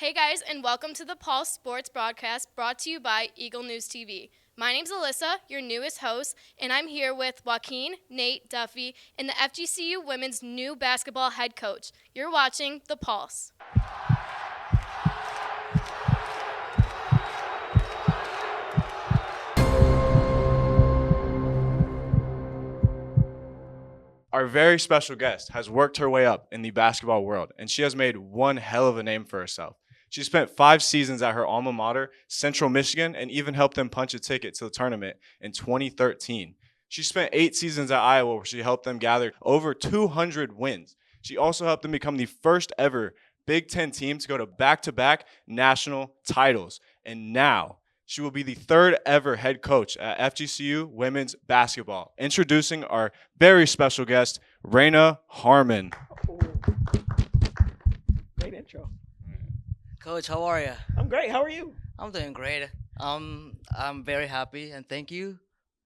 Hey guys, and welcome to the Pulse Sports broadcast brought to you by Eagle News TV. My name's Alyssa, your newest host, and I'm here with Joaquin, Nate, Duffy, and the FGCU women's new basketball head coach. You're watching The Pulse. Our very special guest has worked her way up in the basketball world, and she has made one hell of a name for herself. She spent 5 seasons at her alma mater, Central Michigan, and even helped them punch a ticket to the tournament in 2013. She spent 8 seasons at Iowa, where she helped them gather over 200 wins. She also helped them become the first ever Big Ten team to go to back-to-back national titles. And now, she will be the third ever head coach at FGCU women's basketball. Introducing our very special guest, Raina Harmon. Great intro. Coach, how are you? I'm great. How are you? I'm doing great. I'm very happy and thank you.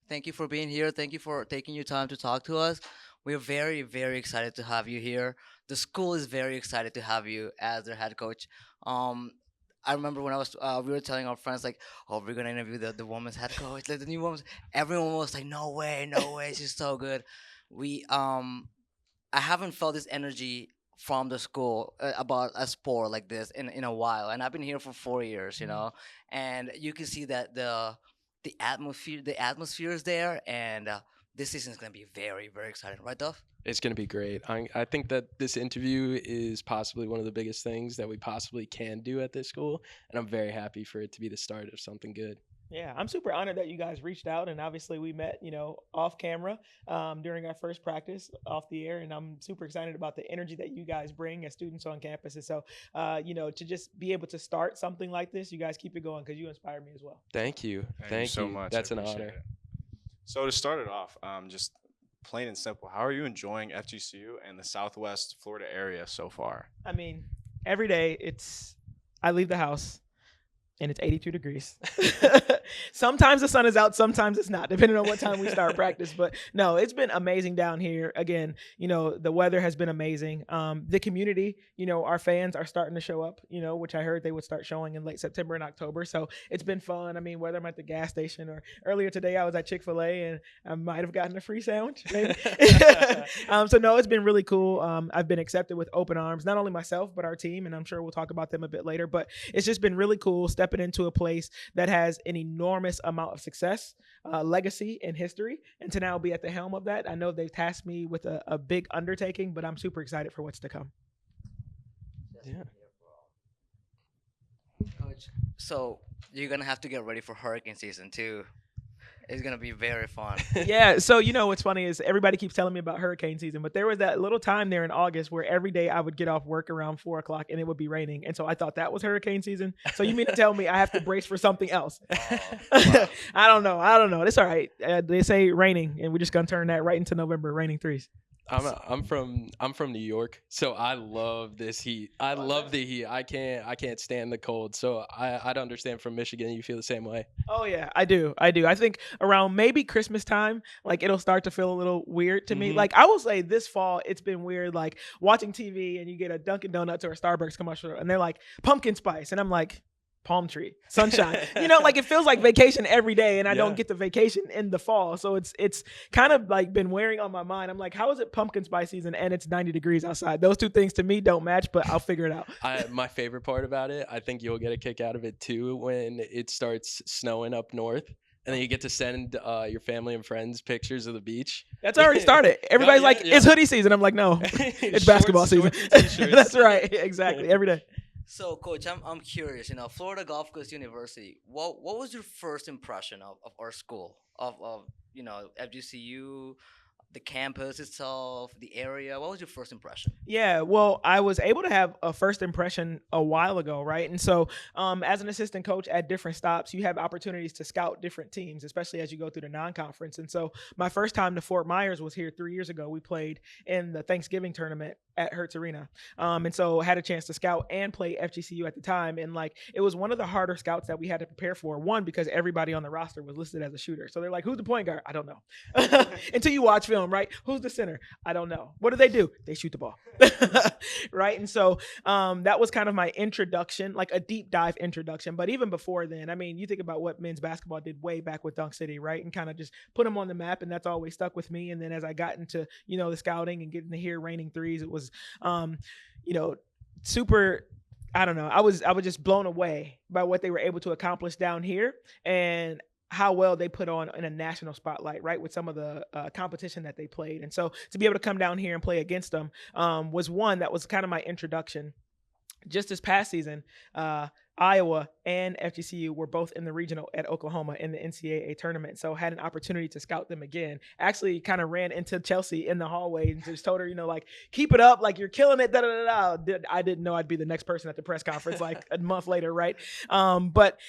Thank you for being here. Thank you for taking your time to talk to us. We're very, very excited to have you here. The school is very excited to have you as their head coach. I remember when we were telling our friends like, oh, we're gonna interview the women's head coach, like the new women's. Everyone was like, no way, she's so good. I haven't felt this energy from the school about a sport like this in a while, and I've been here for 4 years, and you can see that the atmosphere is there, and this season is gonna be very, very exciting, right, Duff? It's going to be great. I think that this interview is possibly one of the biggest things that we possibly can do at this school, and I'm very happy for it to be the start of something good. Yeah, I'm super honored that you guys reached out, and obviously we met, off camera during our first practice off the air, and I'm super excited about the energy that you guys bring as students on campus. And so, to just be able to start something like this, you guys keep it going because you inspire me as well. Thank you. Thank you so much. That's I an appreciate honor. it. So to start it off, just plain and simple, how are you enjoying FGCU and the Southwest Florida area so far? I mean, every day I leave the house and it's 82 degrees. Sometimes the sun is out, sometimes it's not, depending on what time we start practice. But no, it's been amazing down here. Again, the weather has been amazing. The community, our fans are starting to show up, which I heard they would start showing in late September and October. So it's been fun. I mean, whether I'm at the gas station or earlier today, I was at Chick-fil-A and I might have gotten a free sandwich, maybe. So no, it's been really cool. I've been accepted with open arms, not only myself, but our team. And I'm sure we'll talk about them a bit later, but it's just been really cool stepping into a place that has an enormous amount of success, legacy, and history, and to now be at the helm of that. I know they've tasked me with a big undertaking, but I'm super excited for what's to come. Yeah. Coach, so you're gonna have to get ready for hurricane season too. It's gonna be very fun. Yeah, so what's funny is everybody keeps telling me about hurricane season, but there was that little time there in August where every day I would get off work around 4 o'clock and it would be raining, and so I thought that was hurricane season. So you mean to tell me I have to brace for something else? Wow. I don't know. It's all right. They say raining, and we're just gonna turn that right into November, raining threes. I'm from New York, so I love this heat. I love the heat. I can't stand the cold. So I'd understand from Michigan you feel the same way. Oh yeah, I do. I think around maybe Christmas time, like it'll start to feel a little weird to me. Mhm. Like I will say this fall, it's been weird. Like watching TV and you get a Dunkin' Donuts or a Starbucks commercial, and they're like pumpkin spice, and I'm like, palm tree, sunshine. Like it feels like vacation every day, and I don't Yeah. get the vacation in the fall. So it's kind of like been wearing on my mind. I'm like, how is it pumpkin spice season and it's 90 degrees outside? Those two things to me don't match, but I'll figure it out. My favorite part about it, I think you'll get a kick out of it too, when it starts snowing up north. And then you get to send your family and friends pictures of the beach. That's already started. Everybody's Yeah, like, yeah. it's hoodie season. I'm like, no, it's basketball season. Shorts and t-shirts. That's right. Exactly. Every day. So, Coach, I'm curious. Florida Gulf Coast University. What was your first impression of our school, of FGCU, the campus itself, the area? What was your first impression? Yeah, well, I was able to have a first impression a while ago, right? And so as an assistant coach at different stops, you have opportunities to scout different teams, especially as you go through the non-conference. And so my first time to Fort Myers was here 3 years ago. We played in the Thanksgiving tournament at Hertz Arena. And so had a chance to scout and play FGCU at the time. And it was one of the harder scouts that we had to prepare for. One, because everybody on the roster was listed as a shooter. So they're like, who's the point guard? I don't know. Until you watch film, film, right? Who's the center? I don't know. What do? They shoot the ball. Right. And so that was kind of my introduction, like a deep dive introduction. But even before then, I mean, you think about what men's basketball did way back with Dunk City, right? And kind of just put them on the map. And that's always stuck with me. And then as I got into, the scouting and getting to hear raining threes, it was, super. I don't know. I was just blown away by what they were able to accomplish down here and how well they put on in a national spotlight, right, with some of the competition that they played. And so to be able to come down here and play against them was one that was kind of my introduction. Just this past season, Iowa and FGCU were both in the regional at Oklahoma in the NCAA tournament. So had an opportunity to scout them again. Actually kind of ran into Chelsea in the hallway and just told her, like, keep it up. Like, you're killing it. Da, da, da, da. I didn't know I'd be the next person at the press conference like a month later. Right. But,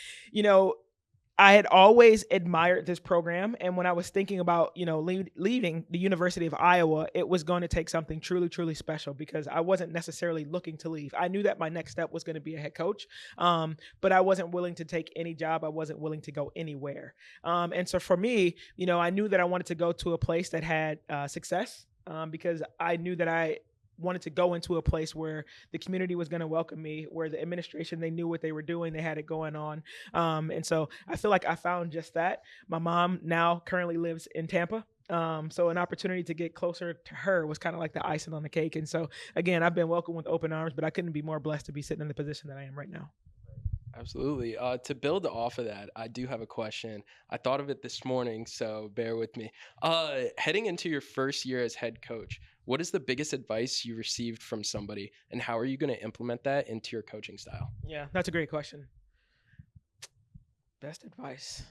I had always admired this program. And when I was thinking about, leaving the University of Iowa, it was going to take something truly, truly special because I wasn't necessarily looking to leave. I knew that my next step was going to be a head coach, but I wasn't willing to take any job. I wasn't willing to go anywhere. And so for me, I knew that I wanted to go to a place that had success because I knew that I wanted to go into a place where the community was going to welcome me, where the administration, they knew what they were doing. They had it going on. And so I feel like I found just that. My mom now currently lives in Tampa. So an opportunity to get closer to her was kind of like the icing on the cake. And so, again, I've been welcomed with open arms, but I couldn't be more blessed to be sitting in the position that I am right now. Absolutely. To build off of that, I do have a question. I thought of it this morning, so bear with me. Heading into your first year as head coach, what is the biggest advice you received from somebody, and how are you going to implement that into your coaching style? Yeah, that's a great question. Best advice.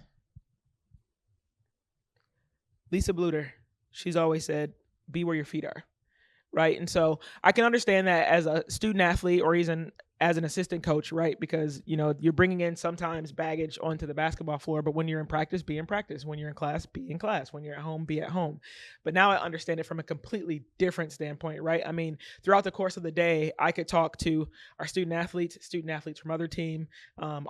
Lisa Bluter, she's always said, be where your feet are, right? And so I can understand that as a student athlete or even as an assistant coach, right? Because, you're bringing in sometimes baggage onto the basketball floor, but when you're in practice, be in practice. When you're in class, be in class. When you're at home, be at home. But now I understand it from a completely different standpoint, right? I mean, throughout the course of the day, I could talk to our student athletes from other team,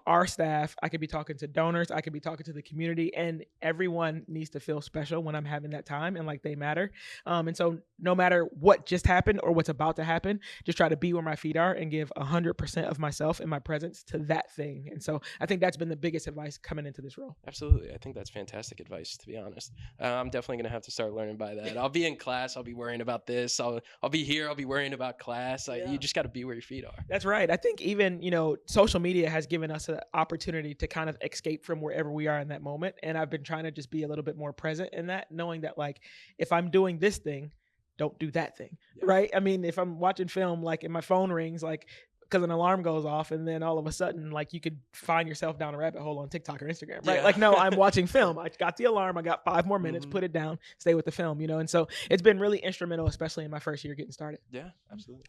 our staff. I could be talking to donors. I could be talking to the community, and everyone needs to feel special when I'm having that time and like they matter. And so no matter what just happened or what's about to happen, just try to be where my feet are and give 100% of myself and my presence to that thing. And so I think that's been the biggest advice coming into this role. Absolutely. I think that's fantastic advice, to be honest. I'm definitely going to have to start learning by that. I'll be in class. I'll be worrying about this. I'll be here. I'll be worrying about class. You just got to be where your feet are. That's right. I think even, social media has given us an opportunity to kind of escape from wherever we are in that moment. And I've been trying to just be a little bit more present in that, knowing that, like, if I'm doing this thing, don't do that thing, right? I mean, if I'm watching film, like, and my phone rings, like, because an alarm goes off, and then all of a sudden, like, you could find yourself down a rabbit hole on TikTok or Instagram, right? Yeah. Like, no, I'm watching film. I got the alarm. I got 5 more minutes, put it down, stay with the film, And so it's been really instrumental, especially in my first year getting started. Yeah, absolutely.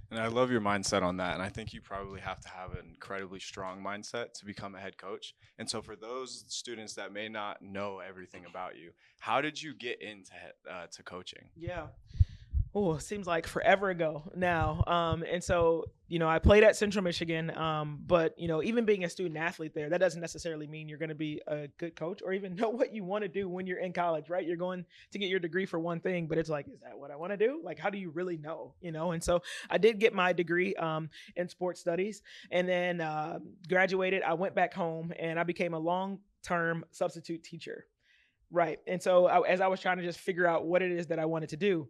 And I love your mindset on that. And I think you probably have to have an incredibly strong mindset to become a head coach. And so for those students that may not know everything about you, how did you get into to coaching? Yeah. Oh, it seems like forever ago now. And so, I played at Central Michigan, but, even being a student athlete there, that doesn't necessarily mean you're going to be a good coach or even know what you want to do when you're in college, right? You're going to get your degree for one thing, but it's like, is that what I want to do? Like, how do you really know, And so I did get my degree in sports studies, and then graduated. I went back home and I became a long-term substitute teacher. Right. And so as I was trying to just figure out what it is that I wanted to do,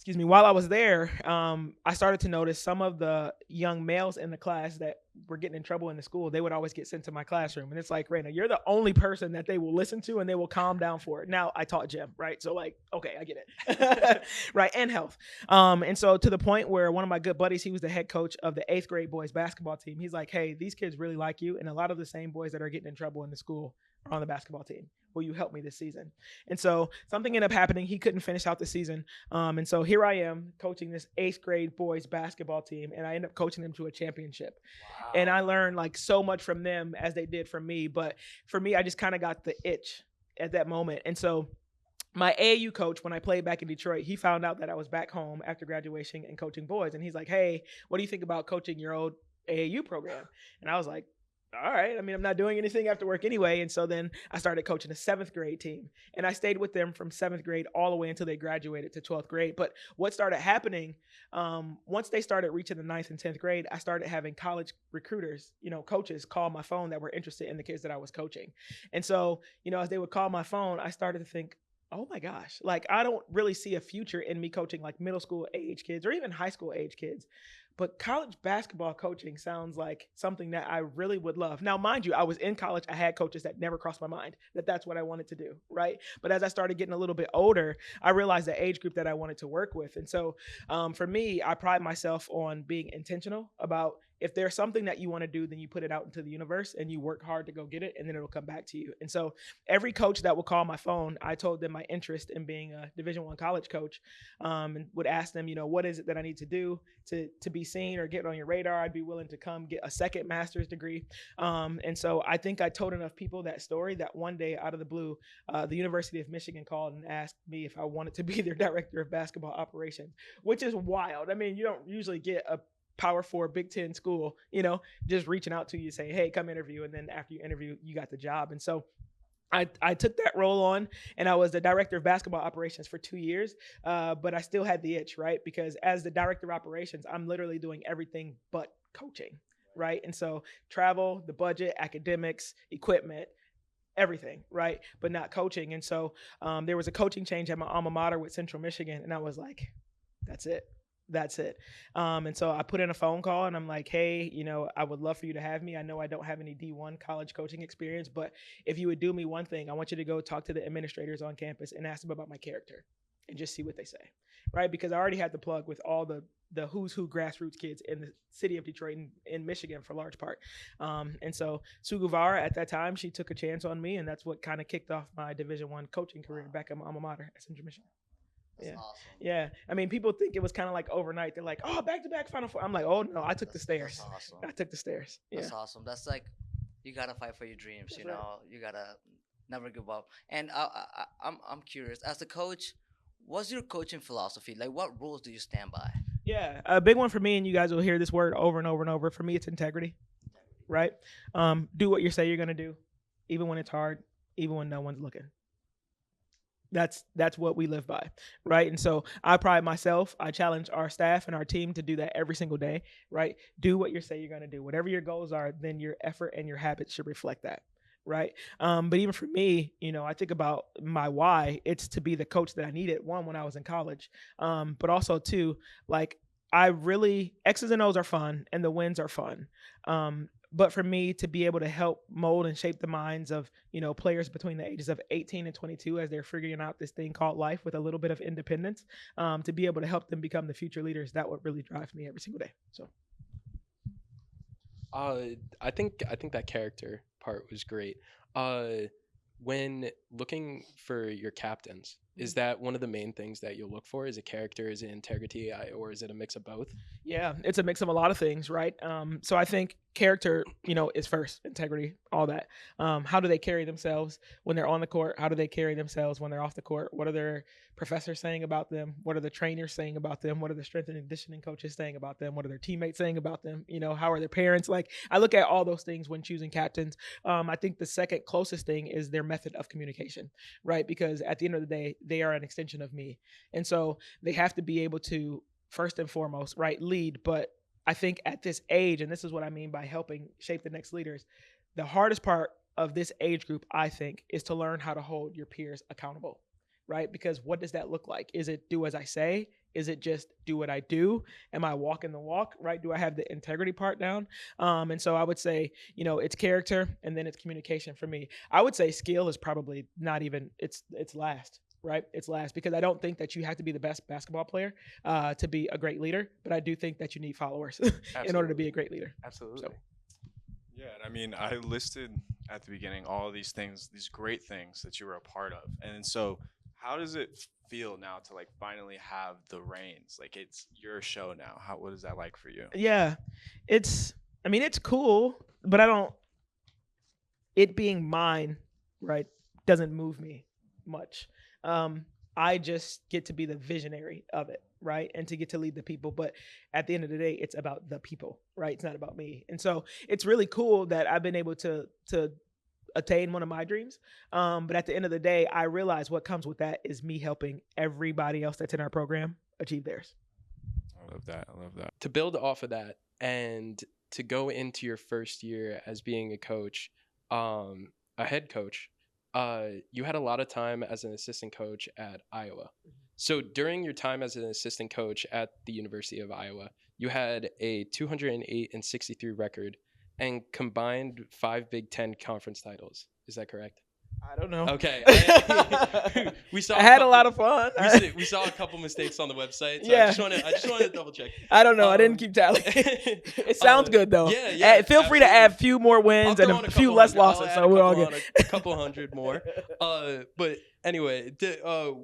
while I was there, I started to notice some of the young males in the class that were getting in trouble in the school. They would always get sent to my classroom. And it's like, Raina, you're the only person that they will listen to and they will calm down for it. Now, I taught gym, right? So, like, okay, I get it. Right, and health. And so to the point where one of my good buddies, he was the head coach of the 8th grade boys basketball team. He's like, hey, these kids really like you. And a lot of the same boys that are getting in trouble in the school are on the basketball team. Will you help me this season? And so something ended up happening. He couldn't finish out the season. And so here I am coaching this 8th grade boys basketball team, and I ended up coaching them to a championship. Wow. And I learned, like, so much from them as they did from me. But for me, I just kind of got the itch at that moment. And so my AAU coach, when I played back in Detroit, he found out that I was back home after graduation and coaching boys. And he's like, hey, what do you think about coaching your old AAU program? And I was like, all right. I mean, I'm not doing anything after work anyway. And so then I started coaching a 7th grade team. And I stayed with them from 7th grade all the way until they graduated to 12th grade. But what started happening, once they started reaching the 9th and 10th grade, I started having college recruiters, coaches call my phone that were interested in the kids that I was coaching. And so, as they would call my phone, I started to think, oh my gosh, like I don't really see a future in me coaching like middle school age kids or even high school age kids. But college basketball coaching sounds like something that I really would love. Now, mind you, I was in college. I had coaches that never crossed my mind that that's what I wanted to do, right? But as I started getting a little bit older, I realized the age group that I wanted to work with. And so for me, I pride myself on being intentional about if there's something that you want to do, then you put it out into the universe and you work hard to go get it, and then it'll come back to you. And so every coach that would call my phone, I told them my interest in being a Division I college coach, and would ask them, what is it that I need to do to be seen or get on your radar? I'd be willing to come get a second master's degree. And so I think I told enough people that story that one day out of the blue, the University of Michigan called and asked me if I wanted to be their director of basketball operations, which is wild. I mean, you don't usually get a Power 4 Big Ten school, just reaching out to you saying, hey, come interview. And then after you interview, you got the job. And so I took that role on, and I was the director of basketball operations for 2 years, but I still had the itch, right? Because as the director of operations, I'm literally doing everything but coaching, right? And so travel, the budget, academics, equipment, everything, right? But not coaching. And so there was a coaching change at my alma mater with Central Michigan, and I was like, that's it. That's it. And so I put in a phone call and I'm like, hey, I would love for you to have me. I know I don't have any D1 college coaching experience, but if you would do me one thing, I want you to go talk to the administrators on campus and ask them about my character and just see what they say, right? Because I already had the plug with all the who's who grassroots kids in the city of Detroit and in Michigan for large part. And so Sue Guevara at that time, she took a chance on me, and that's what kind of kicked off my Division I coaching career back at my alma mater at Central Michigan. That's Yeah. awesome. Yeah. I mean, people think it was kind of like overnight. They're like, oh, back-to-back Final Four. I'm like, oh, no, I took the stairs. That's awesome. I took the stairs. Yeah. That's awesome. That's like, you gotta fight for your dreams. That's right. You gotta never give up. And I'm curious, as a coach, what's your coaching philosophy? Like, what rules do you stand by? Yeah. A big one for me, and you guys will hear this word over and over and over. For me, it's integrity, right? Do what you say you're going to do, even when it's hard, even when no one's looking. That's what we live by, right? And so I pride myself. I challenge our staff and our team to do that every single day, right? Do what you say you're going to do. Whatever your goals are, then your effort and your habits should reflect that, right? But even for me, I think about my why. It's to be the coach that I needed, one, when I was in college, but also two, like I really, X's and O's are fun and the wins are fun. But for me to be able to help mold and shape the minds of, players between the ages of 18 and 22 as they're figuring out this thing called life with a little bit of independence, to be able to help them become the future leaders, that what really drives me every single day. So, I think that character part was great. When looking for your captains, is that one of the main things that you'll look for? Is it character? Is it integrity? Or is it a mix of both? Yeah, it's a mix of a lot of things, right? So I think character, is first, integrity, all that. How do they carry themselves when they're on the court? How do they carry themselves when they're off the court? What are their professors saying about them? What are the trainers saying about them? What are the strength and conditioning coaches saying about them? What are their teammates saying about them? How are their parents? Like, I look at all those things when choosing captains. I think the second closest thing is their method of communication, right? Because at the end of the day, they are an extension of me. And so they have to be able to, first and foremost, right, lead. But I think at this age, and this is what I mean by helping shape the next leaders, the hardest part of this age group, I think, is to learn how to hold your peers accountable, right? Because what does that look like? Is it do as I say? Is it just do what I do? Am I walking the walk, right? Do I have the integrity part down? And so I would say, it's character and then it's communication for me. I would say skill is probably not even, it's last. Right? It's last, because I don't think that you have to be the best basketball player to be a great leader, but I do think that you need followers in order to be a great leader. Absolutely. So. Yeah, and I mean, I listed at the beginning all of these things, these great things that you were a part of. And so how does it feel now to like finally have the reins? Like, it's your show now. What is that like for you? Yeah, it's cool, but it being mine, right, doesn't move me much. I just get to be the visionary of it, right? And to get to lead the people. But at the end of the day, it's about the people, right? It's not about me. And so it's really cool that I've been able to attain one of my dreams. But at the end of the day, I realize what comes with that is me helping everybody else that's in our program achieve theirs. I love that. I love that. To build off of that and to go into your first year as being a coach, a head coach, you had a lot of time as an assistant coach at Iowa. So during your time as an assistant coach at the University of Iowa, you had a 208-63 record and combined 5 Big Ten conference titles. Is that correct? I don't know. Okay. We saw I had a lot of fun. we saw a couple mistakes on the website. So Yeah. I just wanted to double check. I don't know. I didn't keep tally. It sounds good though. Yeah. Feel free to add a few more wins and a few less losses, so we're all good. A couple hundred more. But anyway,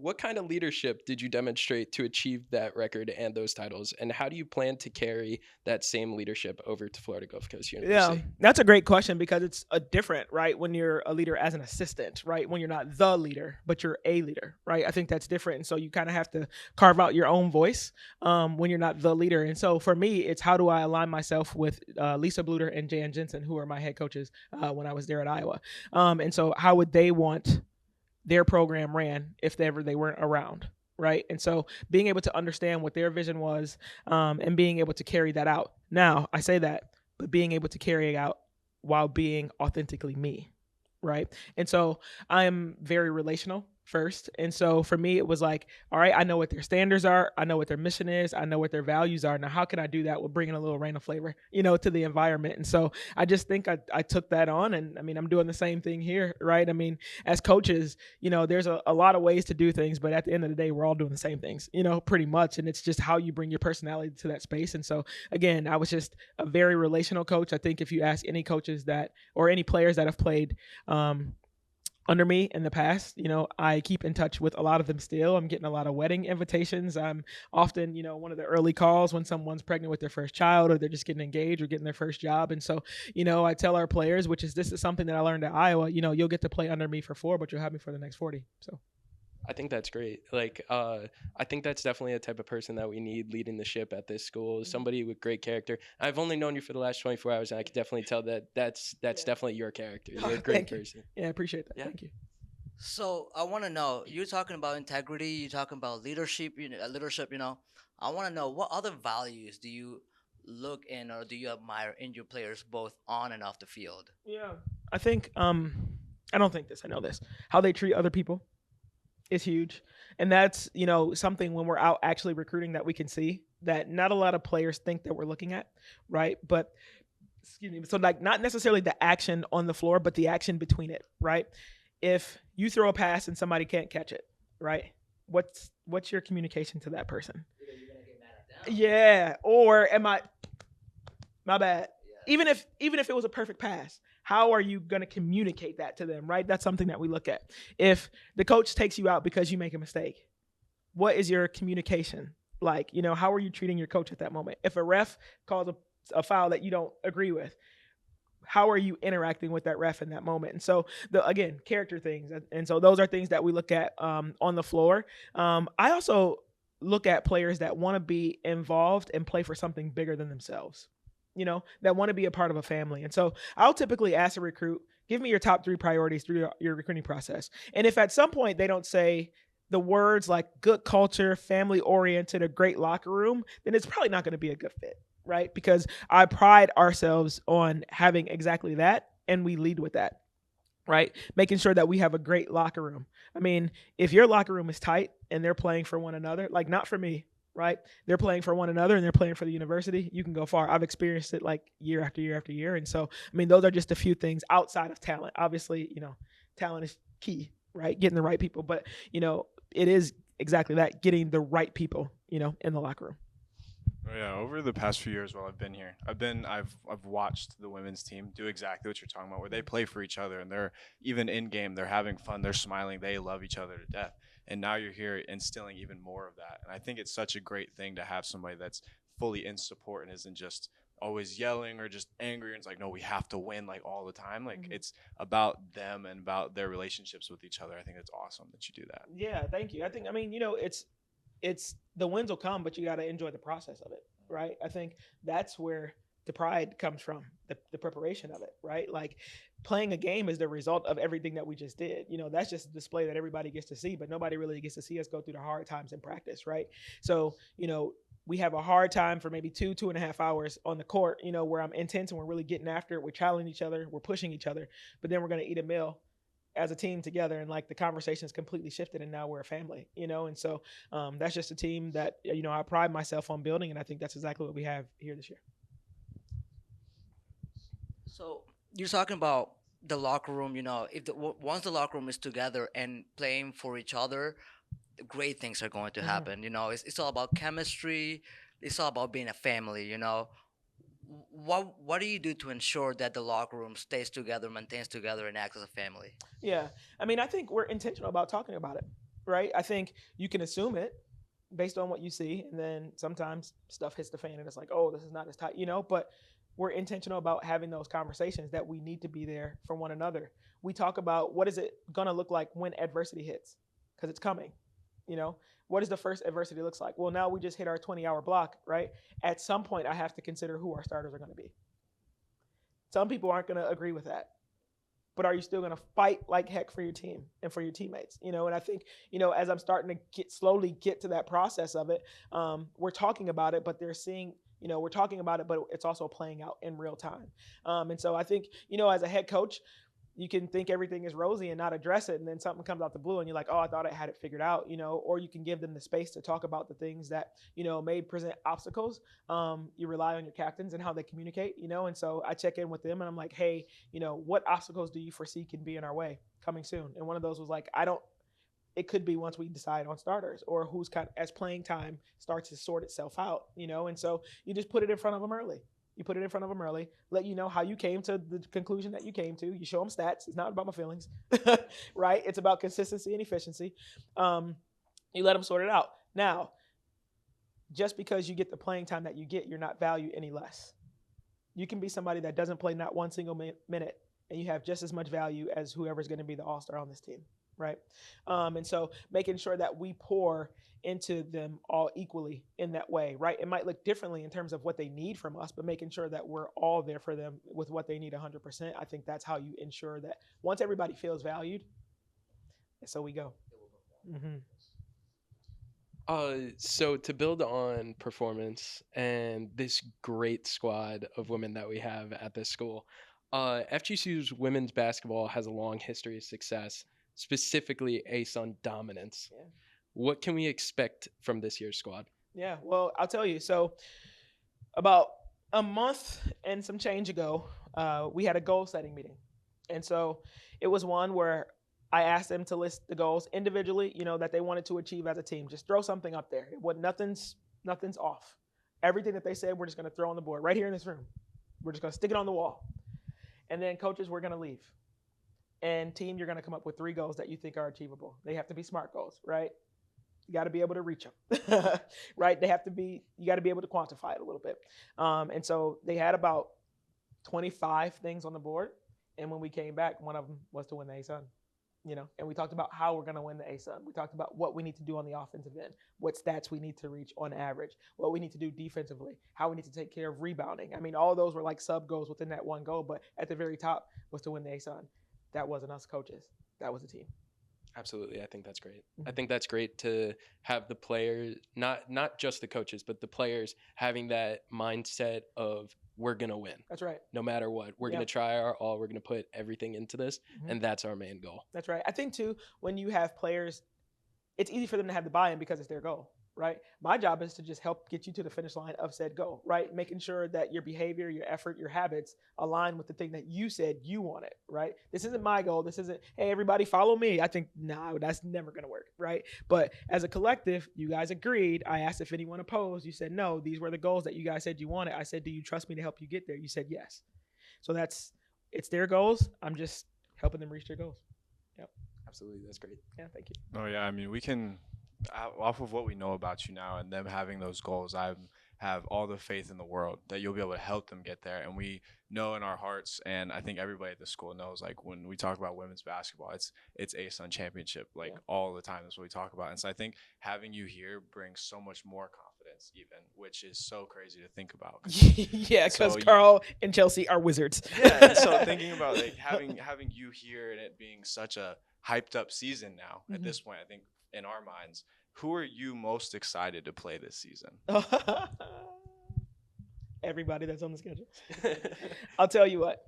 what kind of leadership did you demonstrate to achieve that record and those titles? And how do you plan to carry that same leadership over to Florida Gulf Coast University? Yeah, that's a great question because it's a different, right? When you're a leader as an assistant, right? When you're not the leader, but you're a leader, right? I think that's different. And so you kind of have to carve out your own voice when you're not the leader. And so for me, it's how do I align myself with Lisa Bluter and Jan Jensen, who are my head coaches when I was there at Iowa. And so how would they want their program ran if ever they weren't around, right? And so being able to understand what their vision was and being able to carry that out. Now, I say that, but being able to carry it out while being authentically me, right? And so I am very relational first. And so for me, it was like, all right, I know what their standards are. I know what their mission is. I know what their values are. Now, how can I do that with bringing a little Raina flavor, to the environment? And so I just think I took that on. And I mean, I'm doing the same thing here, right? I mean, as coaches, there's a lot of ways to do things, but at the end of the day, we're all doing the same things, pretty much. And it's just how you bring your personality to that space. And so again, I was just a very relational coach. I think if you ask any coaches or any players that have played, under me in the past, I keep in touch with a lot of them still. I'm getting a lot of wedding invitations. I'm often, one of the early calls when someone's pregnant with their first child or they're just getting engaged or getting their first job. And so, I tell our players, this is something that I learned at Iowa, you'll get to play under me for 4, but you'll have me for the next 40. So I think that's great. I think that's definitely a type of person that we need leading the ship at this school. Somebody with great character. I've only known you for the last 24 hours, and I can definitely tell that's definitely your character. You're a great person. Yeah, I appreciate that. Yeah. Thank you. So I want to know, you're talking about integrity, you're talking about leadership, I want to know what other values do you look in or do you admire in your players both on and off the field? Yeah. I think, I don't think this, I know this. How they treat other people is huge. And that's, something when we're out actually recruiting that we can see that not a lot of players think that we're looking at, right? But, so not necessarily the action on the floor, but the action between it, right? If you throw a pass and somebody can't catch it, right? What's your communication to that person? You're gonna get mad at them. Yeah. Or am I, my bad. Yeah. Even if it was a perfect pass, how are you going to communicate that to them, right? That's something that we look at. If the coach takes you out because you make a mistake, what is your communication like? How are you treating your coach at that moment? If a ref calls a foul that you don't agree with, how are you interacting with that ref in that moment? And so, again, character things. And so those are things that we look at on the floor. I also look at players that want to be involved and play for something bigger than themselves, that want to be a part of a family. And so I'll typically ask a recruit, give me your top 3 priorities through your recruiting process. And if at some point they don't say the words like good culture, family oriented, a great locker room, then it's probably not going to be a good fit. Right? Because I pride ourselves on having exactly that, and we lead with that, right? Making sure that we have a great locker room. I mean, if your locker room is tight and they're playing for one another, like not for me, right? They're playing for one another and they're playing for the university, you can go far. I've experienced it like year after year after year. And so, I mean, those are just a few things outside of talent. Obviously, talent is key, right? Getting the right people, but, it is exactly that, getting the right people, in the locker room. Oh, yeah, over the past few years while I've been here, I've watched the women's team do exactly what you're talking about, where they play for each other and they're even in game, they're having fun, they're smiling, they love each other to death. And now you're here instilling even more of that. And I think it's such a great thing to have somebody that's fully in support and isn't just always yelling or just angry and it's like, no, we have to win like all the time. Like it's about them and about their relationships with each other. I think it's awesome that you do that. Yeah, thank you. I think, it's the wins will come, but you got to enjoy the process of it, right? I think that's where the pride comes from, the preparation of it, right? Like playing a game is the result of everything that we just did. That's just a display that everybody gets to see, but nobody really gets to see us go through the hard times in practice, right? So, we have a hard time for maybe 2.5 hours on the court, where I'm intense and we're really getting after it. We're challenging each other, we're pushing each other, but then we're going to eat a meal as a team together, and like the conversation is completely shifted, and now we're a family, and so that's just a team that I pride myself on building, and I think that's exactly what we have here this year. So you're talking about the locker room. If once the locker room is together and playing for each other, great things are going to happen. It's all about chemistry. It's all about being a family. What do you do to ensure that the locker room stays together, maintains together, and acts as a family? Yeah, I mean, I think we're intentional about talking about it, right? I think you can assume it based on what you see, and then sometimes stuff hits the fan, and it's like, oh, this is not as tight, But we're intentional about having those conversations that we need to be there for one another. We talk about what is it going to look like when adversity hits, because it's coming. What does the first adversity looks like? Well, now we just hit our 20-hour block, right? At some point, I have to consider who our starters are going to be. Some people aren't going to agree with that, but are you still going to fight like heck for your team and for your teammates? And I think, as I'm starting to slowly get to that process of it, we're talking about it, but they're seeing, we're talking about it, but it's also playing out in real time. And so I think, as a head coach, you can think everything is rosy and not address it, and then something comes out the blue and you're like, oh, I thought I had it figured out, or you can give them the space to talk about the things that, may present obstacles. You rely on your captains and how they communicate, and so I check in with them and I'm like, hey, what obstacles do you foresee can be in our way coming soon? And one of those was like, it could be once we decide on starters, or who's as playing time starts to sort itself out, and so you just put it in front of them early. You put it in front of them early, let you know how you came to the conclusion that you came to. You show them stats. It's not about my feelings, right? It's about consistency and efficiency. You let them sort it out. Now, just because you get the playing time that you get, you're not valued any less. You can be somebody that doesn't play not one single minute, and you have just as much value as whoever's going to be the all-star on this team, right? And so making sure that we pour into them all equally in that way, right? It might look differently in terms of what they need from us, but making sure that we're all there for them with what they need 100%. I think that's how you ensure that once everybody feels valued, so we go. Mm-hmm. So to build on performance and this great squad of women that we have at this school, FGCU's women's basketball has a long history of success, specifically ASUN dominance. Yeah. What can we expect from this year's squad? Yeah, well, I'll tell you. So about a month and some change ago, we had a goal-setting meeting. And so it was one where I asked them to list the goals individually, that they wanted to achieve as a team. Just throw something up there. Nothing's off. Everything that they said, we're just going to throw on the board right here in this room. We're just going to stick it on the wall. And then coaches, we're going to leave. And team, you're going to come up with 3 goals that you think are achievable. They have to be SMART goals, right? You got to be able to reach them, right? You got to be able to quantify it a little bit. And so they had about 25 things on the board. And when we came back, one of them was to win the ASUN, and we talked about how we're going to win the ASUN. We talked about what we need to do on the offensive end, what stats we need to reach on average, what we need to do defensively, how we need to take care of rebounding. I mean, all those were like sub goals within that one goal, but at the very top was to win the ASUN. That wasn't us coaches. That was the team. Absolutely. I think that's great. I think that's great to have the players, not just the coaches, but the players having that mindset of we're going to win. That's right. No matter what. We're going to try our all. We're going to put everything into this, and that's our main goal. That's right. I think, too, when you have players, it's easy for them to have the buy-in because it's their goal, right? My job is to just help get you to the finish line of said goal, right? Making sure that your behavior, your effort, your habits align with the thing that you said you wanted, right? This isn't my goal. This isn't, hey, everybody follow me. I think, no, that's never going to work, right? But as a collective, you guys agreed. I asked if anyone opposed. You said no. These were the goals that you guys said you wanted. I said, do you trust me to help you get there? You said yes. So it's their goals. I'm just helping them reach their goals. Yep. Absolutely. That's great. Yeah, thank you. Oh, yeah. I mean, we can, off of what we know about you now and them having those goals, I'm have all the faith in the world that you'll be able to help them get there. And we know in our hearts, and I think everybody at the school knows, like when we talk about women's basketball, it's ASUN championship, like all the time. That's what we talk about. And so I think having you here brings so much more confidence, even, which is so crazy to think about. Yeah, because Carl and Chelsea are wizards. Yeah, and so thinking about like having you here and it being such a hyped up season now at this point, I think in our minds, who are you most excited to play this season? Everybody that's on the schedule. I'll tell you what.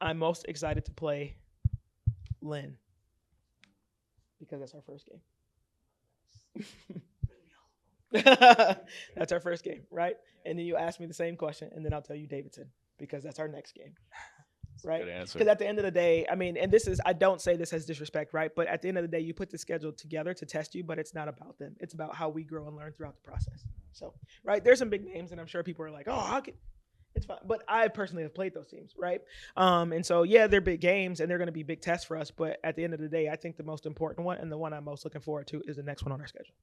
I'm most excited to play Lynn because that's our first game. That's our first game, right? And then you ask me the same question, and then I'll tell you Davidson because that's our next game. Right? Good answer. Because at the end of the day, I mean, and I don't say this as disrespect, right? But at the end of the day, you put the schedule together to test you, but it's not about them. It's about how we grow and learn throughout the process. So, right, there's some big names, and I'm sure people are like, oh, it's fine. But I personally have played those teams, right? And so, yeah, they're big games, and they're going to be big tests for us. But at the end of the day, I think the most important one and the one I'm most looking forward to is the next one on our schedule.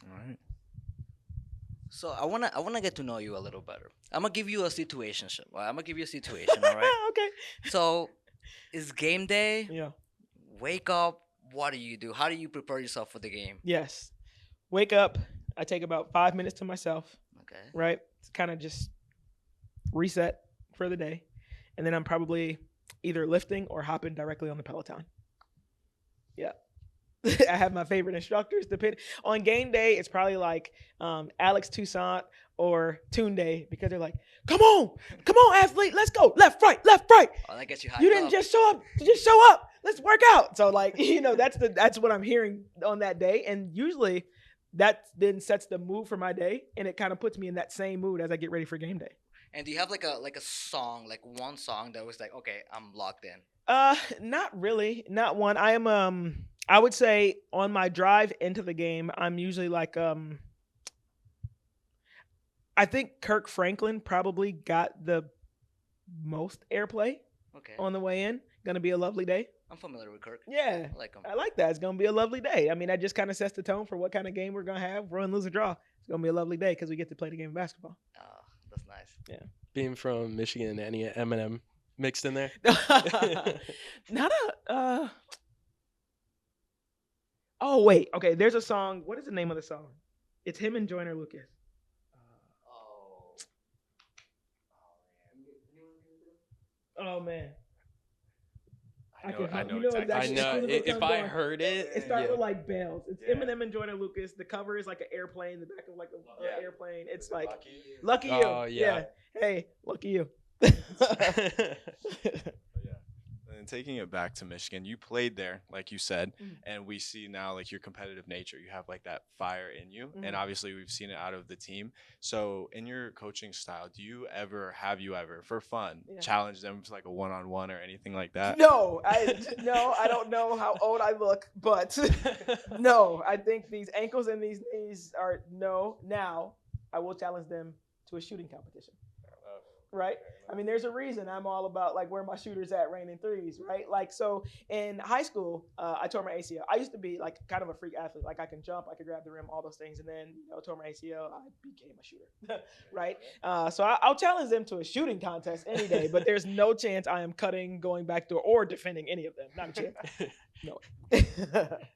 All right. So I wanna get to know you a little better. I'm gonna give you a situation. I'm gonna give you a situation. All right. Okay. So, it's game day. Yeah. Wake up. What do you do? How do you prepare yourself for the game? Yes. Wake up. I take about 5 minutes to myself. Okay. Right. To kind of just reset for the day, and then I'm probably either lifting or hopping directly on the Peloton. Yeah. I have my favorite instructors. On game day, it's probably like Alex Toussaint or Tunde because they're like, come on, athlete, let's go, left, right. Oh, that gets you hyped You didn't up. just show up. Let's work out. So like, that's what I'm hearing on that day, and usually that then sets the mood for my day, and it kind of puts me in that same mood as I get ready for game day. And do you have like a song, like one song that was like, okay, I'm locked in? Not really, not one. I would say on my drive into the game, I'm usually like, I think Kirk Franklin probably got the most airplay on the way in. Gonna be a lovely day. I'm familiar with Kirk. Yeah, I like him. I like that. It's gonna be a lovely day. I mean, that just kind of sets the tone for what kind of game we're gonna have. Run, lose, or draw. It's gonna be a lovely day because we get to play the game of basketball. Oh, that's nice. Yeah. Being from Michigan, any Eminem mixed in there? Not a. Oh wait, okay. There's a song. What is the name of the song? It's him and Joyner Lucas. Oh man. I know exactly. I know. If I heard it, It starts with like bells. It's Eminem and Joyner Lucas. The cover is like an airplane. The back of like an airplane. It's like lucky you. Oh, yeah. Hey, lucky you. And taking it back to Michigan, you played there, like you said, and we see now like your competitive nature. You have like that fire in you, and obviously we've seen it out of the team. So in your coaching style, have you ever, for fun, challenge them to like a one-on-one or anything like that? No, I don't know how old I look, but no, I think these ankles and these knees are no. Now I will challenge them to a shooting competition. Right? I mean, there's a reason I'm all about like where my shooters at raining threes, right? Like, so in high school, I tore my ACL. I used to be like kind of a freak athlete. Like I can jump, I could grab the rim, all those things. And then, tore my ACL, I became a shooter, right? So I'll challenge them to a shooting contest any day, but there's no chance I am cutting, going back door, or defending any of them. Not a chance. No.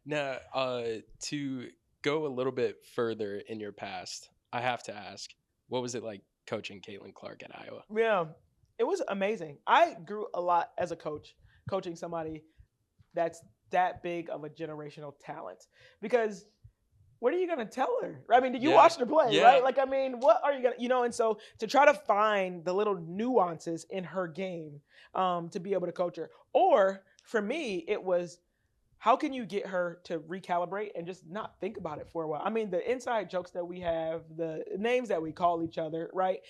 Now, to go a little bit further in your past, I have to ask, what was it like coaching Caitlin Clark at Iowa? Yeah, it was amazing. I grew a lot as a coach, coaching somebody that's that big of a generational talent. Because what are you going to tell her? I mean, did you watch her play, right? Like, I mean, what are you going to, and so to try to find the little nuances in her game to be able to coach her. Or for me, it was, how can you get her to recalibrate and just not think about it for a while? I mean, the inside jokes that we have, the names that we call each other, right?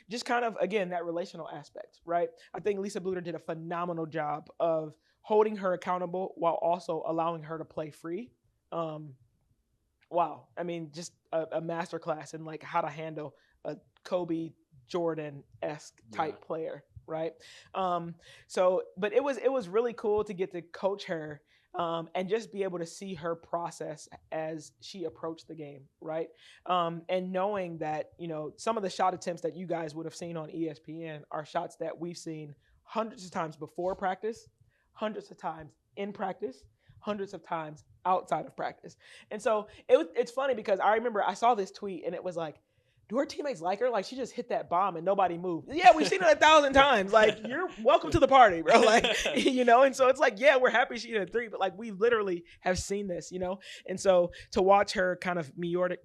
Just kind of, again, that relational aspect, right? I think Lisa Bluter did a phenomenal job of holding her accountable while also allowing her to play free. Wow. I mean, just a masterclass in like how to handle a Kobe Jordan-esque type player, right? But it was really cool to get to coach her and just be able to see her process as she approached the game, right? And knowing that, some of the shot attempts that you guys would have seen on ESPN are shots that we've seen hundreds of times before practice, hundreds of times in practice, hundreds of times outside of practice. And so it's funny because I remember I saw this tweet and it was like, do her teammates like her? Like, she just hit that bomb and nobody moved. Yeah, we've seen it 1,000 times. Like, you're welcome to the party, bro. Like, and so it's like, yeah, we're happy she hit a three, but like, we literally have seen this, And so to watch her kind of meteoric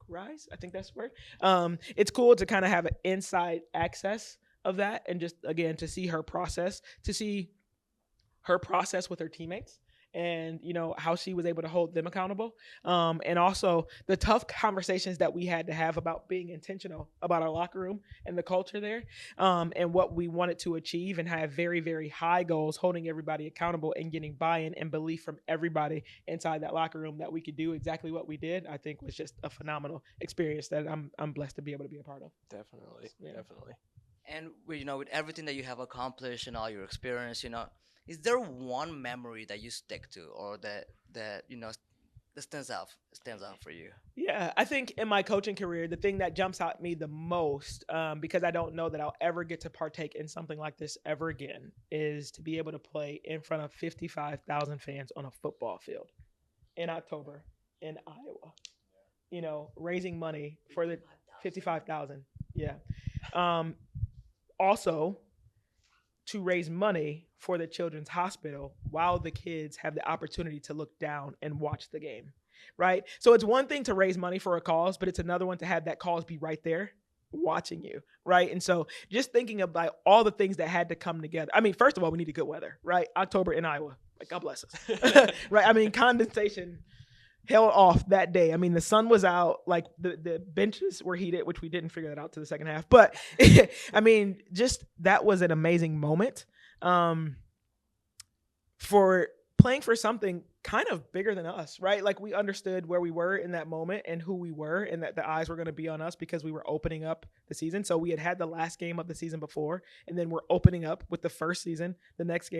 rise, I think that's the word. It's cool to kind of have an inside access of that, and just, again, to see her process, with her teammates, and how she was able to hold them accountable, and also the tough conversations that we had to have about being intentional about our locker room and the culture there, and what we wanted to achieve, and have very, very high goals, holding everybody accountable and getting buy-in and belief from everybody inside that locker room that we could do exactly what we did. I think was just a phenomenal experience that I'm blessed to be able to be a part of. Definitely. And with everything that you have accomplished and all your experience, is there one memory that you stick to, or that that stands out for you? Yeah, I think in my coaching career, the thing that jumps out at me the most, because I don't know that I'll ever get to partake in something like this ever again, is to be able to play in front of 55,000 fans on a football field in October in Iowa. Raising money for the 55,000. Yeah. Also, to raise money for the children's hospital while the kids have the opportunity to look down and watch the game, right? So it's one thing to raise money for a cause, but it's another one to have that cause be right there watching you, right? And so just thinking about all the things that had to come together. I mean, first of all, we needed good weather, right? October in Iowa, like, God bless us, right? I mean, condensation held off that day. I mean, the sun was out, like the benches were heated, which we didn't figure that out to the second half. But I mean, just that was an amazing moment, for playing for something kind of bigger than us, right? Like, we understood where we were in that moment and who we were, and that the eyes were going to be on us because we were opening up the season. So we had the last game of the season before, and then we're opening up with the first season, the next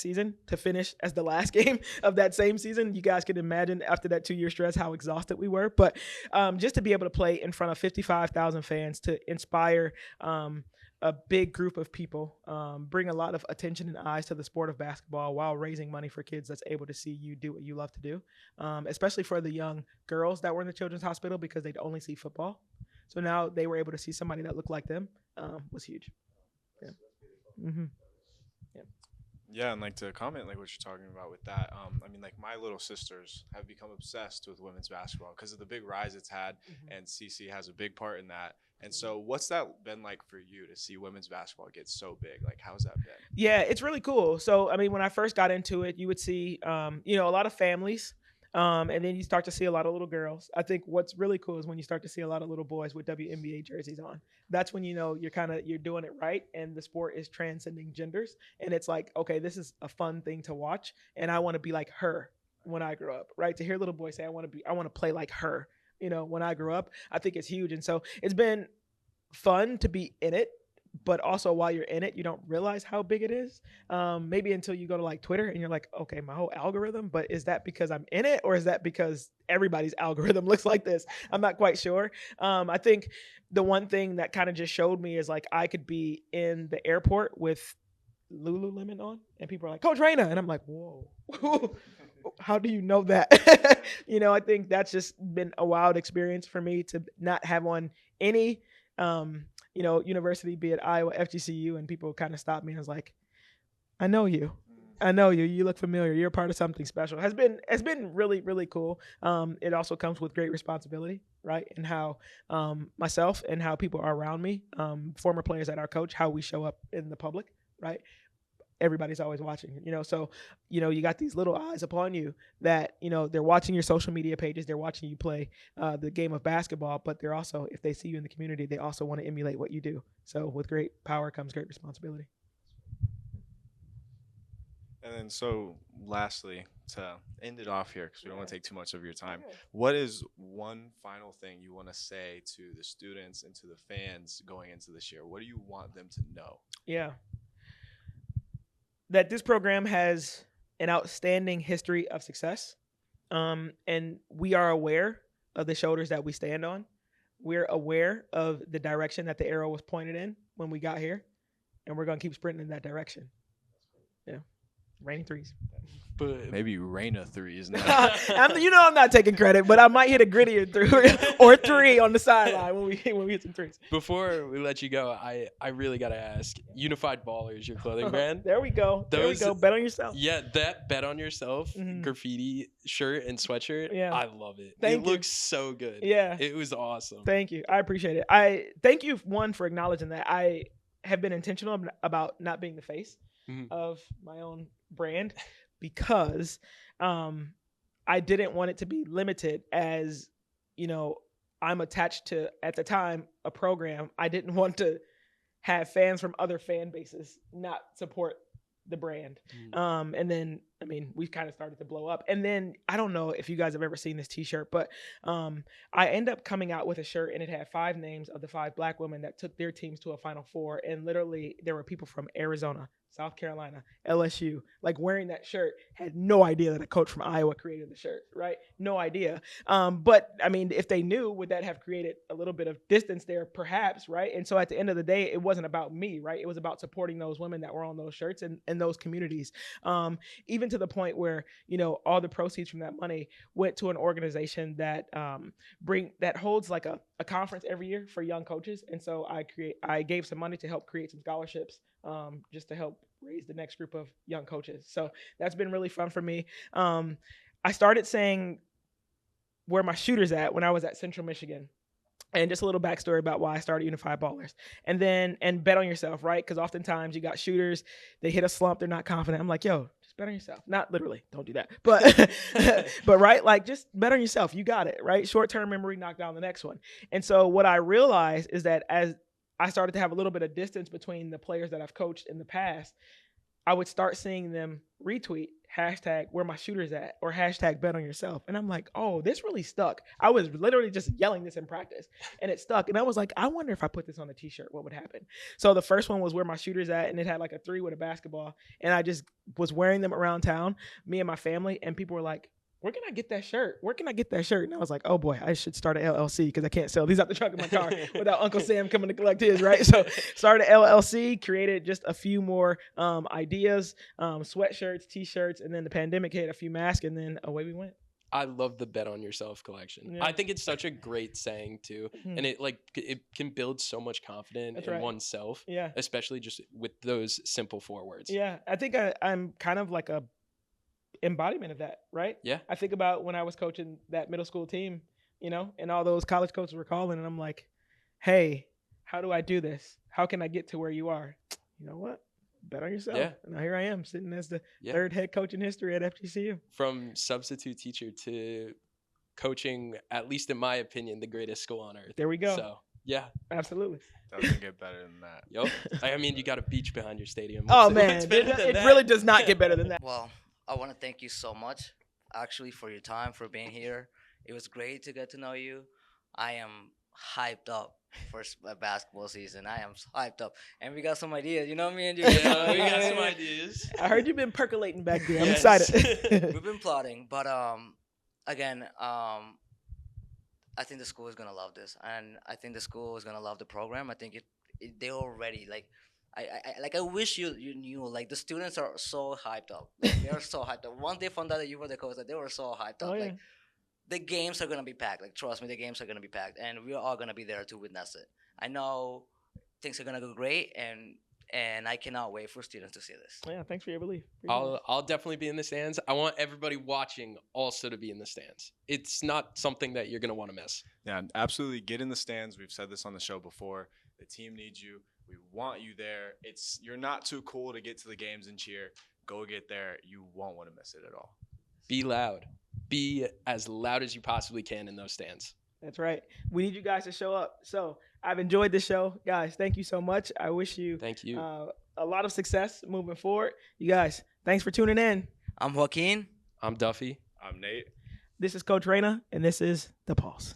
season, to finish as the last game of that same season. You guys can imagine after that 2-year stretch how exhausted we were. But just to be able to play in front of 55,000 fans, to inspire a big group of people, bring a lot of attention and eyes to the sport of basketball while raising money for kids that's able to see you do what you love to do, especially for the young girls that were in the children's hospital because they'd only see football. So now they were able to see somebody that looked like them, was huge. Yeah. Mm-hmm. Yeah, and like to comment like what you're talking about with that. I mean, like, my little sisters have become obsessed with women's basketball because of the big rise it's had, and CC has a big part in that. And so, what's that been like for you to see women's basketball get so big? Like, how's that been? Yeah, it's really cool. So, I mean, when I first got into it, you would see, a lot of families. And then you start to see a lot of little girls. I think what's really cool is when you start to see a lot of little boys with WNBA jerseys on. That's when you're doing it right, and the sport is transcending genders. And it's like, okay, this is a fun thing to watch, and I want to be like her when I grow up, right? To hear little boys say, I want to play like her, when I grow up, I think it's huge. And so it's been fun to be in it. But also, while you're in it, you don't realize how big it is. Maybe until you go to like Twitter and you're like, okay, my whole algorithm, but is that because I'm in it, or is that because everybody's algorithm looks like this? I'm not quite sure. I think the one thing that kind of just showed me is, like, I could be in the airport with Lululemon on, and people are like, Coach Raina, and I'm like, whoa. How do you know that? I think that's just been a wild experience for me to not have on any university, be it Iowa, FGCU, and people kind of stopped me and was like, I know you. You look familiar. You're a part of something special. Has been really, really cool. It also comes with great responsibility, right? And how myself and how people are around me, former players at our coach, how we show up in the public, right? Everybody's always watching, so, you got these little eyes upon you that, they're watching your social media pages. They're watching you play the game of basketball, but they're also, if they see you in the community, they also want to emulate what you do. So with great power comes great responsibility. And then, so lastly, to end it off here, because we don't want to take too much of your time, what is one final thing you want to say to the students and to the fans going into this year? What do you want them to know? Yeah. that this program has an outstanding history of success, and we are aware of the shoulders that we stand on. We're aware of the direction that the arrow was pointed in when we got here, and we're going to keep sprinting in that direction. Yeah. Raining threes. But Maybe Raina threes now. I'm not taking credit, but I might hit a grittier three or three on the sideline when we hit some threes. before we let you go, I really gotta ask. Unified Ballers, your clothing brand. There we go. There we Those- go. Bet on yourself. Yeah, that bet on yourself Mhm. graffiti shirt and sweatshirt. Yeah. I love it. Thank it you. looks so good. Yeah. It was awesome. Thank you. I appreciate it. I thank you, one, for acknowledging that. I have been intentional about not being the face Mhm. of my own brand because I didn't want it to be limited as, I'm attached to, at the time, a program. I didn't want to have fans from other fan bases not support the brand. And then, we kind of started to blow up. And then, I don't know if you guys have ever seen this t-shirt, but I end up coming out with a shirt and it had 5 names of the 5 Black women that took their teams to a Final Four. And literally, there were people from Arizona, South Carolina, LSU, like wearing that shirt, had no idea that a coach from Iowa created the shirt, right? No idea. But if they knew, would that have created a little bit of distance there? Perhaps, right? And so at the end of the day, it wasn't about me, right? It was about supporting those women that were on those shirts and those communities. Even to the point where, all the proceeds from that money went to an organization that that holds like a conference every year for young coaches. And so I gave some money to help create some scholarships, just to help raise the next group of young coaches. So that's been really fun for me. I started saying where my shooters at when I was at Central Michigan. And just a little backstory about why I started Unified Ballers. And bet on yourself, right? Because oftentimes you got shooters, they hit a slump, they're not confident. I'm like, yo, just bet on yourself. Not literally, don't do that. But but right, like just bet on yourself. You got it, right? Short-term memory, knock down the next one. And so what I realized is that as I started to have a little bit of distance between the players that I've coached in the past, I would start seeing them retweet hashtag where my shooters at or hashtag bet on yourself. And I'm like, oh, this really stuck. I was literally just yelling this in practice and it stuck. And I was like, I wonder if I put this on a t-shirt, what would happen? So the first one was where my shooters at, and it had like a 3 with a basketball. And I just was wearing them around town, me and my family, and people were like, where can I get that shirt? Where can I get that shirt? And I was like, oh boy, I should start an LLC because I can't sell these out the trunk of my car without Uncle Sam coming to collect his, right? So started LLC, created just a few more ideas, sweatshirts, t-shirts, and then the pandemic hit, a few masks, and then away we went. I love the bet on yourself collection. Yeah. I think it's such a great saying too. Mhm. And it can build so much confidence That's in right. oneself, Yeah. especially just with those simple 4 words. Yeah. I think I'm kind of like a embodiment of that, right? Yeah. I think about when I was coaching that middle school team, and all those college coaches were calling, and I'm like, hey, how do I do this? How can I get to where you are? You know what? Bet on yourself. Yeah. And now here I am sitting as the Yeah. 3rd head coach in history at FGCU. From substitute teacher to coaching, at least in my opinion, the greatest school on earth. There we go. So, yeah. Absolutely. Doesn't get better than that. Yep. You got a beach behind your stadium. Oh, What's man. better than It that? really does not get better than that. Well, I want to thank you so much, actually, for your time, for being here. It was great to get to know you. I am hyped up for basketball season. I am hyped up. And we got some ideas. You know me and you. Yeah, we got some ideas. I heard you've been percolating back there. I'm Yes. excited. We've been plotting. But, again, I think the school is going to love this. And I think the school is going to love the program. I think they're already, like, I wish you knew, like, the students are so hyped up. Like, they're so hyped up. Once they found out that you were the coach, like, they were so hyped up. Oh, yeah. Like, the games are going to be packed. Like, trust me, the games are going to be packed. And we're all going to be there to witness it. I know things are going to go great, and I cannot wait for students to see this. Yeah, thanks for your belief. Appreciate it. I'll definitely be in the stands. I want everybody watching also to be in the stands. It's not something that you're going to want to miss. Yeah, absolutely. Get in the stands. We've said this on the show before. The team needs you. We want you there. You're not too cool to get to the games and cheer. Go get there. You won't want to miss it at all. Be loud. Be as loud as you possibly can in those stands. That's right. We need you guys to show up. So I've enjoyed this show. Guys, thank you so much. I wish you Thank you. a lot of success moving forward. You guys, thanks for tuning in. I'm Joaquin. I'm Duffy. I'm Nate. This is Coach Raina, and this is The Pulse.